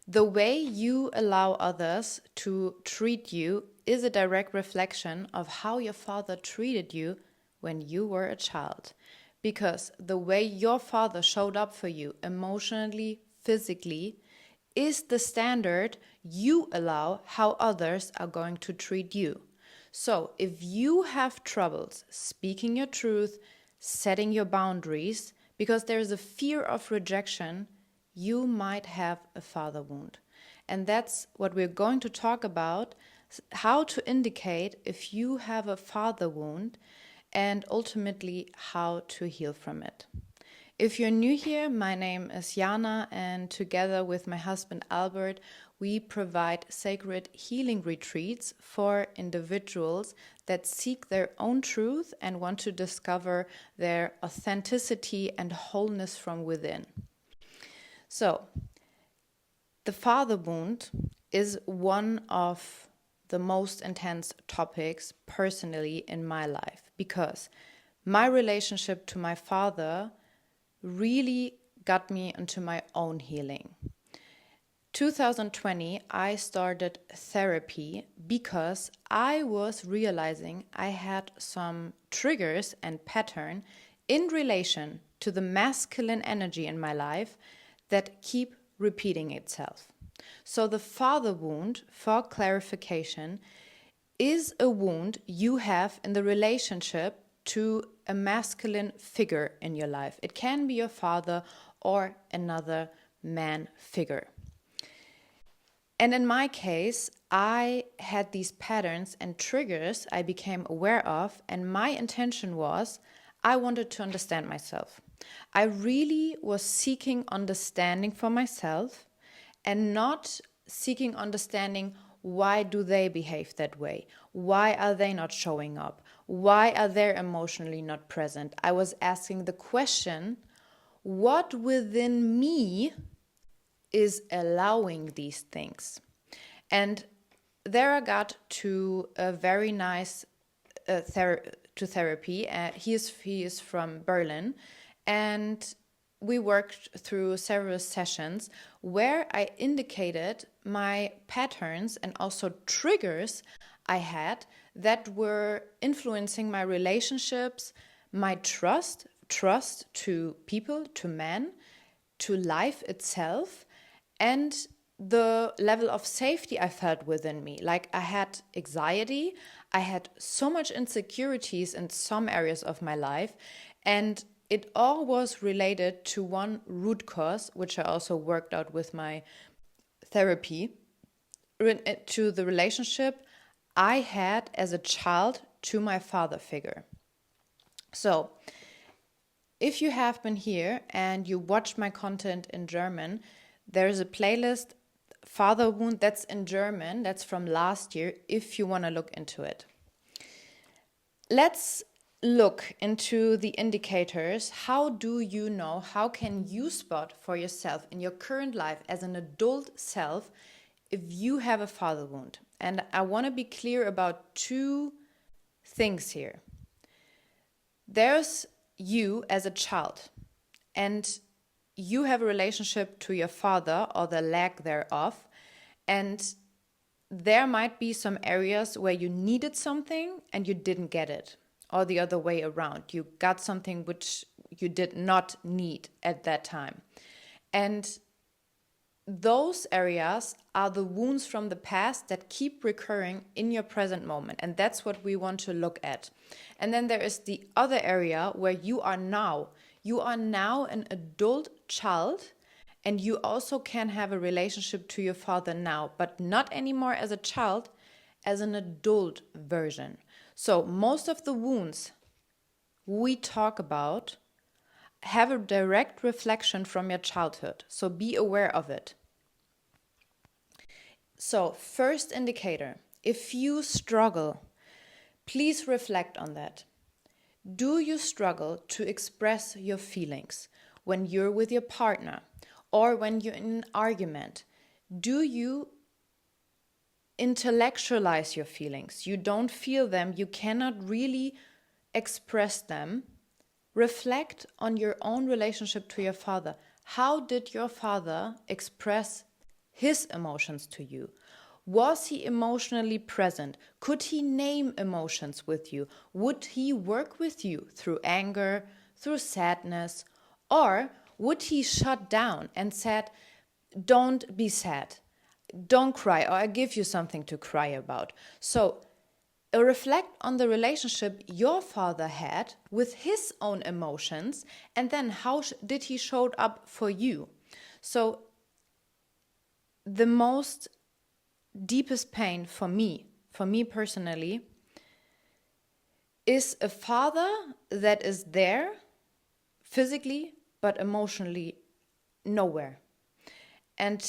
The way you allow others to treat you is a direct reflection of how your father treated you when you were a child. Because the way your father showed up for you emotionally, physically, is the standard you allow how others are going to treat you. So if you have troubles speaking your truth, setting your boundaries, because there is a fear of rejection, you might have a father wound. And that's what we're going to talk about, how to indicate if you have a father wound and ultimately how to heal from it. If you're new here, my name is Jana, and together with my husband Albert, we provide sacred healing retreats for individuals that seek their own truth and want to discover their authenticity and wholeness from within. So, the father wound is one of the most intense topics personally in my life, because my relationship to my father really got me into my own healing. 2020, I started therapy because I was realizing I had some triggers and pattern in relation to the masculine energy in my life that keep repeating itself. So the father wound, for clarification, is a wound you have in the relationship to a masculine figure in your life. It can be your father or another man figure. And in my case, I had these patterns and triggers I became aware of, and my intention was I wanted to understand myself. I really was seeking understanding for myself and not seeking understanding. Why do they behave that way? Why are they not showing up? Why are they emotionally not present? I was asking the question, what within me is allowing these things? And there I got to a very nice therapy. He is from Berlin, and we worked through several sessions where I indicated my patterns and also triggers I had that were influencing my relationships, my trust to people, to men, to life itself, and the level of safety I felt within me. Like I had anxiety, I had so much insecurities in some areas of my life, and it all was related to one root cause, which I also worked out with my therapy, to the relationship I had as a child to my father figure. So, if you have been here and you watch my content in German, there is a playlist, Father Wound, that's in German, that's from last year, if you want to look into it. Let's look into the indicators. How do you know, how can you spot for yourself in your current life as an adult self if you have a father wound? And I want to be clear about two things here. There's you as a child, and you have a relationship to your father or the lack thereof, and there might be some areas where you needed something and you didn't get it, or the other way around. You got something which you did not need at that time. And those areas are the wounds from the past that keep recurring in your present moment. And that's what we want to look at. And then there is the other area where you are now. You are now an adult child, and you also can have a relationship to your father now, but not anymore as a child, as an adult version. So most of the wounds we talk about have a direct reflection from your childhood. So be aware of it. So first indicator, if you struggle, please reflect on that. Do you struggle to express your feelings when you're with your partner or when you're in an argument? Do you intellectualize your feelings? You don't feel them, you cannot really express them. Reflect on your own relationship to your father. How did your father express his emotions to you? Was he emotionally present? Could he name emotions with you? Would he work with you through anger, through sadness? Or would he shut down and said, don't be sad, don't cry, or I give you something to cry about? So reflect on the relationship your father had with his own emotions, and then how did he show up for you? So the most deepest pain for me personally, is a father that is there physically but emotionally nowhere. And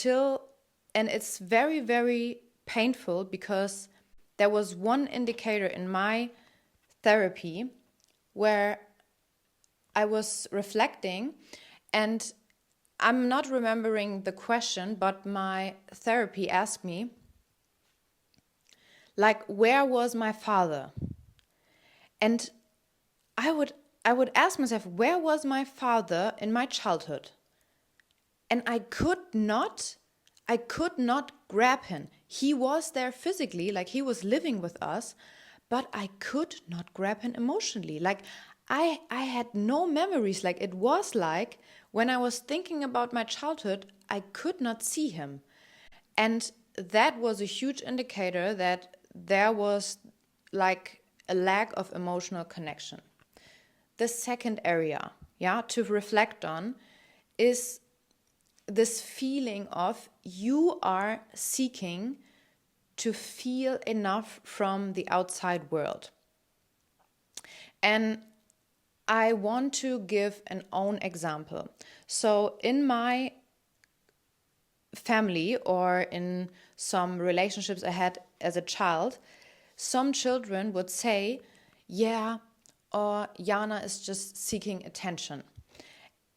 it's very, very painful, because there was one indicator in my therapy where I was reflecting, and I'm not remembering the question, but my therapy asked me, like, where was my father? And I would ask myself, where was my father in my childhood? And I could not grab him. He was there physically, like he was living with us, but I could not grab him emotionally. Like I had no memories. Like it was like when I was thinking about my childhood, I could not see him. And that was a huge indicator that there was like a lack of emotional connection. The second area, to reflect on is this feeling of you are seeking to feel enough from the outside world. And I want to give an own example. So in my family, or in some relationships I had as a child, some children would say, yeah, or Jana is just seeking attention.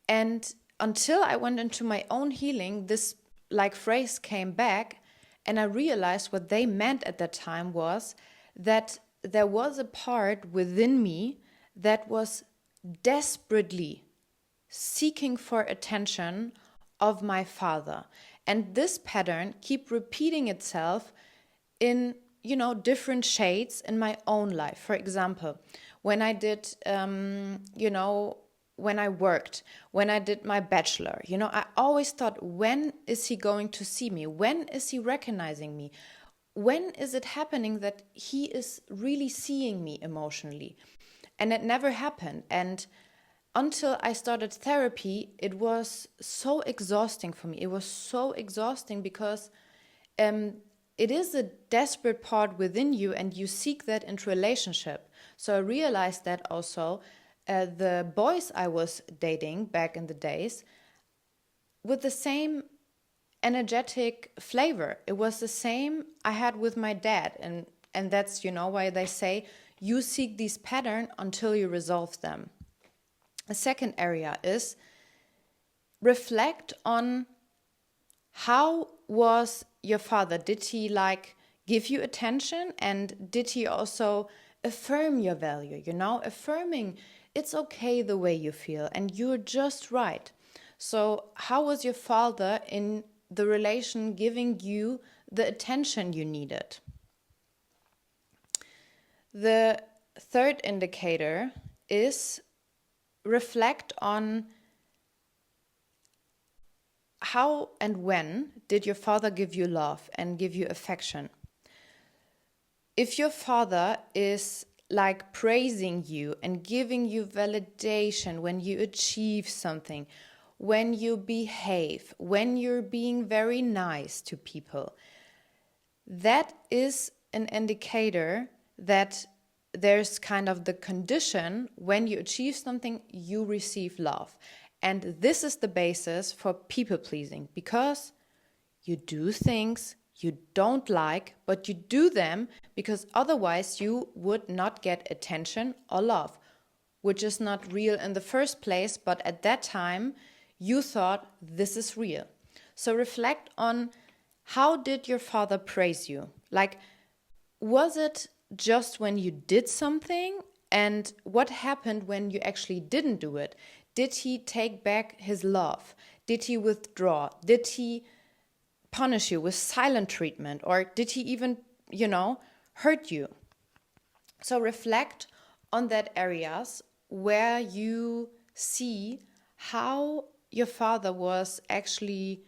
And until I went into my own healing, this like phrase came back, and I realized what they meant at that time was that there was a part within me that was desperately seeking for attention of my father. And this pattern keep repeating itself in, different shades in my own life. For example, when I did, when I worked, when I did my bachelor, I always thought, when is he going to see me? When is he recognizing me? When is it happening that he is really seeing me emotionally? And it never happened. And until I started therapy, it was so exhausting for me. It was so exhausting because it is a desperate part within you, and you seek that into relationship. So I realized that also the boys I was dating back in the days, with the same energetic flavor. It was the same I had with my dad. And that's, why they say you seek these patterns until you resolve them. A second area is reflect on how was your father. Did he give you attention, and did he also affirm your value? Affirming it's okay the way you feel and you're just right. So how was your father in the relation giving you the attention you needed? The third indicator is reflect on how and when did your father give you love and give you affection. If your father is praising you and giving you validation when you achieve something, when you behave, when you're being very nice to people, that is an indicator that there's kind of the condition when you achieve something, you receive love. And this is the basis for people pleasing, because you do things you don't like, but you do them because otherwise you would not get attention or love, which is not real in the first place, but at that time you thought this is real. So reflect on, how did your father praise you? Was it just when you did something? And what happened when you actually didn't do it? Did he take back his love? Did he withdraw? Did he punish you with silent treatment? Or did he even, hurt you? So reflect on that areas where you see how your father was actually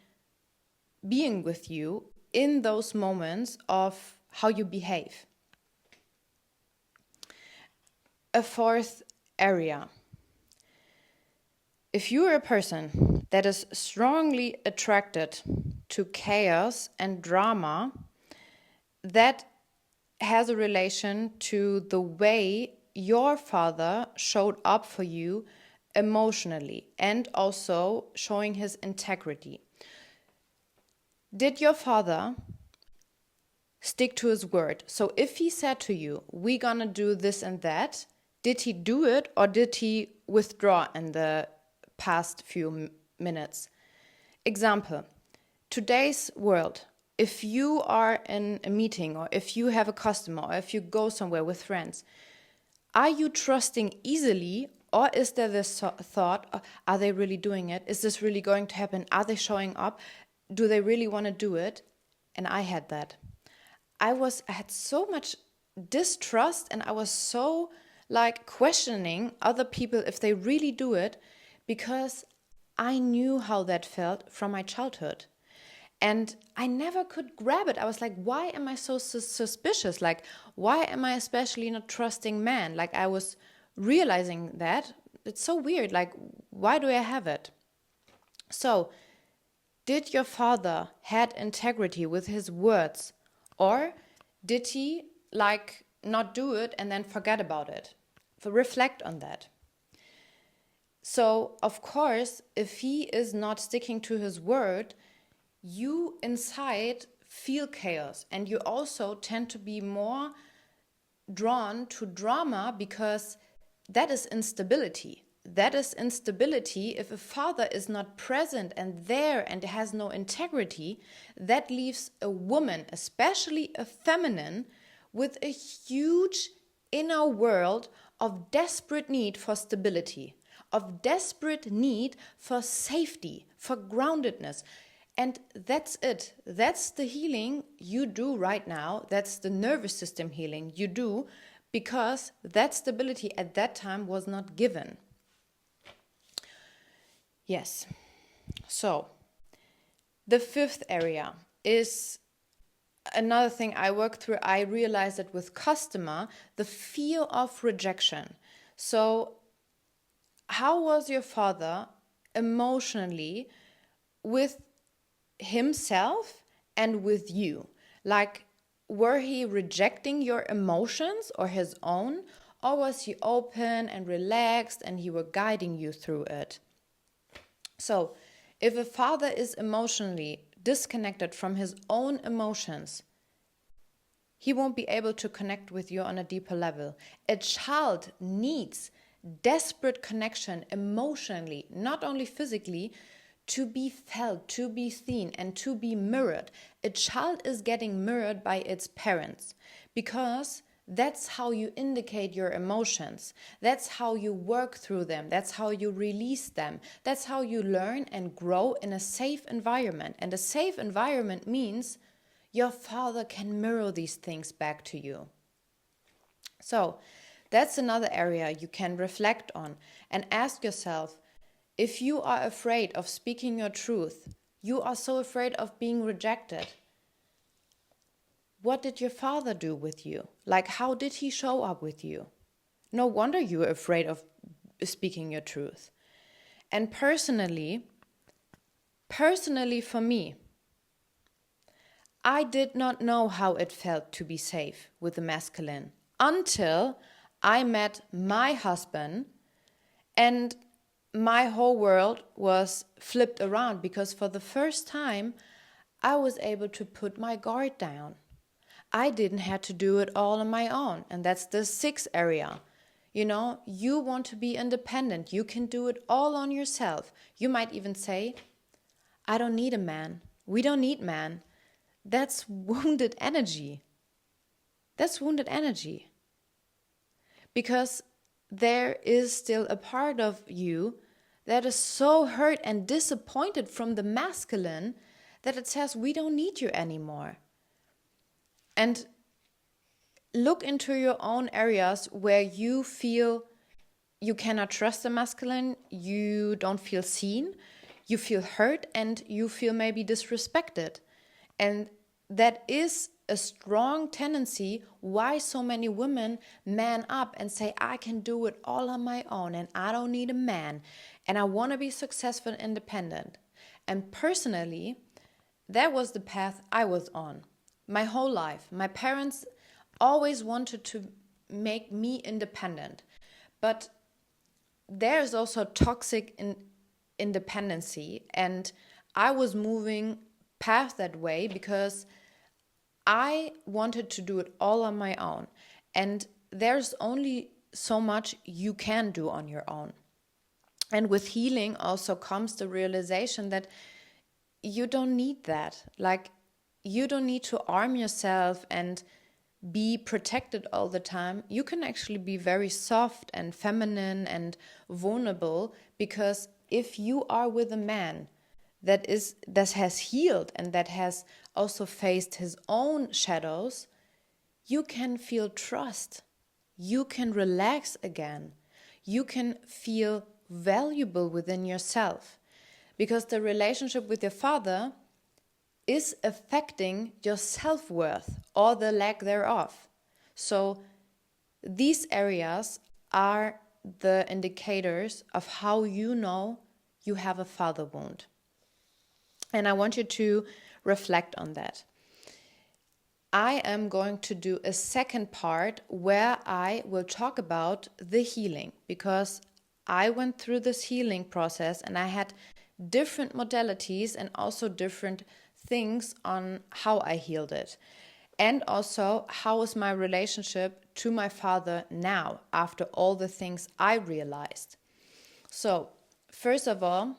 being with you in those moments of how you behave. A fourth area. If you are a person that is strongly attracted to chaos and drama, that has a relation to the way your father showed up for you emotionally and also showing his integrity. Did your father stick to his word? So if he said to you, we're gonna do this and that, did he do it or did he withdraw in the past few minutes? Example, today's world, if you are in a meeting or if you have a customer or if you go somewhere with friends, are you trusting easily, or is there this thought, are they really doing it? Is this really going to happen? Are they showing up? Do they really want to do it? And I had that. I had so much distrust, and I was so questioning other people if they really do it, because I knew how that felt from my childhood. And I never could grab it. I was like, why am I so suspicious? Why am I especially not trusting men? I was realizing that. It's so weird. Why do I have it? So, did your father had integrity with his words? Or did he not do it and then forget about it? Reflect on that. So, of course, if he is not sticking to his word, you inside feel chaos, and you also tend to be more drawn to drama, because that is instability. That is instability. If a father is not present and there and has no integrity, that leaves a woman, especially a feminine, with a huge inner world of desperate need for stability, of desperate need for safety, for groundedness. And that's it. That's the healing you do right now. That's the nervous system healing you do, because that stability at that time was not given. Yes. So, the fifth area is another thing I worked through. I realized it with customer, the fear of rejection. So, how was your father emotionally with himself and with you? Were he rejecting your emotions or his own, or was he open and relaxed and he were guiding you through it? So, if a father is emotionally disconnected from his own emotions, he won't be able to connect with you on a deeper level. A child needs desperate connection emotionally, not only physically, to be felt, to be seen, and to be mirrored. A child is getting mirrored by its parents, because that's how you indicate your emotions. That's how you work through them. That's how you release them. That's how you learn and grow in a safe environment. And a safe environment means your father can mirror these things back to you. So that's another area you can reflect on and ask yourself, if you are afraid of speaking your truth, you are so afraid of being rejected, what did your father do with you? How did he show up with you? No wonder you were afraid of speaking your truth. And personally for me, I did not know how it felt to be safe with the masculine until I met my husband, and my whole world was flipped around, because for the first time I was able to put my guard down. I didn't have to do it all on my own. And that's the sixth area. You want to be independent. You can do it all on yourself. You might even say, I don't need a man. We don't need man. That's wounded energy. That's wounded energy. Because there is still a part of you that is so hurt and disappointed from the masculine that it says we don't need you anymore. And look into your own areas where you feel you cannot trust the masculine, you don't feel seen, you feel hurt, and you feel maybe disrespected. And that is a strong tendency why so many women man up and say, I can do it all on my own and I don't need a man and I want to be successful and independent. And personally, that was the path I was on my whole life. My parents always wanted to make me independent, but there's also toxic independency, and I was moving past that way because I wanted to do it all on my own, and there's only so much you can do on your own. And with healing also comes the realization that you don't need that. Like, you don't need to arm yourself and be protected all the time. You can actually be very soft and feminine and vulnerable, because if you are with a man that has healed and that has also faced his own shadows, you can feel trust. You can relax again. You can feel valuable within yourself, because the relationship with your father is affecting your self-worth or the lack thereof. So these areas are the indicators of how you know you have a father wound. And I want you to reflect on that. I am going to do a second part where I will talk about the healing, because I went through this healing process and I had different modalities and also different things on how I healed it. And also, how is my relationship to my father now after all the things I realized? So, first of all,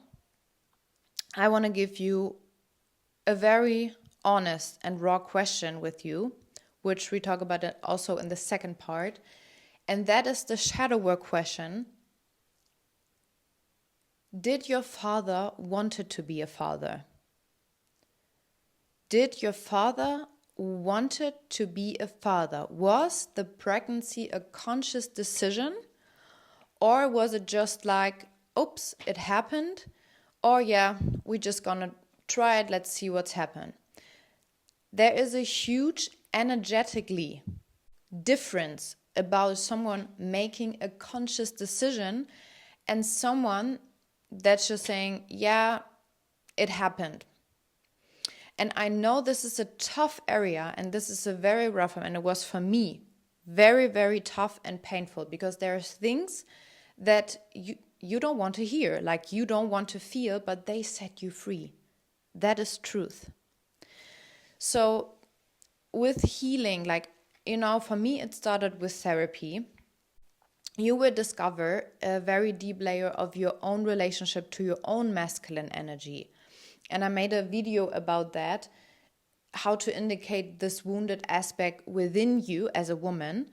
I want to give you a very honest and raw question with you, which we talk about it also in the second part. And that is the shadow work question. Did your father wanted to be a father? Did your father wanted to be a father? Was the pregnancy a conscious decision? Or was it just like, oops, it happened? Or yeah, we're just gonna try it, let's see what's happened. There is a huge energetically difference about someone making a conscious decision and someone that's just saying, yeah, it happened. And I know this is a tough area, and this is a very rough one, and it was for me very, very tough and painful, because there's things that you don't want to hear, like you don't want to feel, but they set you free. That is truth. So with healing, like, for me, it started with therapy. You will discover a very deep layer of your own relationship to your own masculine energy. And I made a video about that, how to indicate this wounded aspect within you as a woman,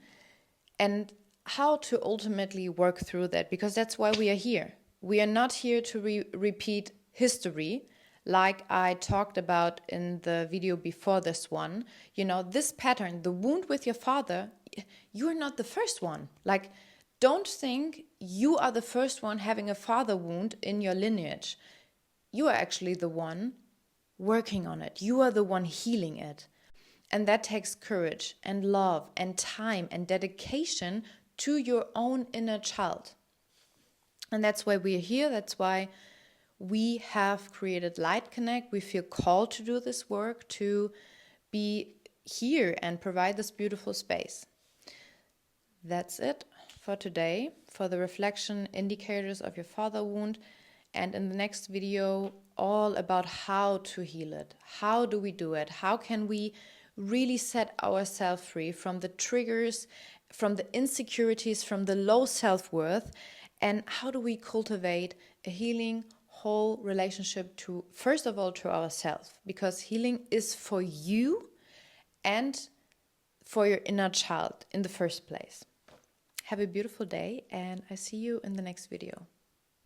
and how to ultimately work through that, because that's why we are here. We are not here to repeat history, like I talked about in the video before this one. This pattern, the wound with your father, you're not the first one. Like, don't think you are the first one having a father wound in your lineage. You are actually the one working on it. You are the one healing it. And that takes courage and love and time and dedication to your own inner child. And that's why we are here. That's why we have created Light Connect. We feel called to do this work, to be here and provide this beautiful space. That's it for today, for the reflection indicators of your father wound. And in the next video, all about how to heal it. How do we do it? How can we really set ourselves free from the triggers, from the insecurities, from the low self-worth? And how do we cultivate a healing, whole relationship to, first of all, to ourselves? Because healing is for you and for your inner child in the first place. Have a beautiful day, and I see you in the next video.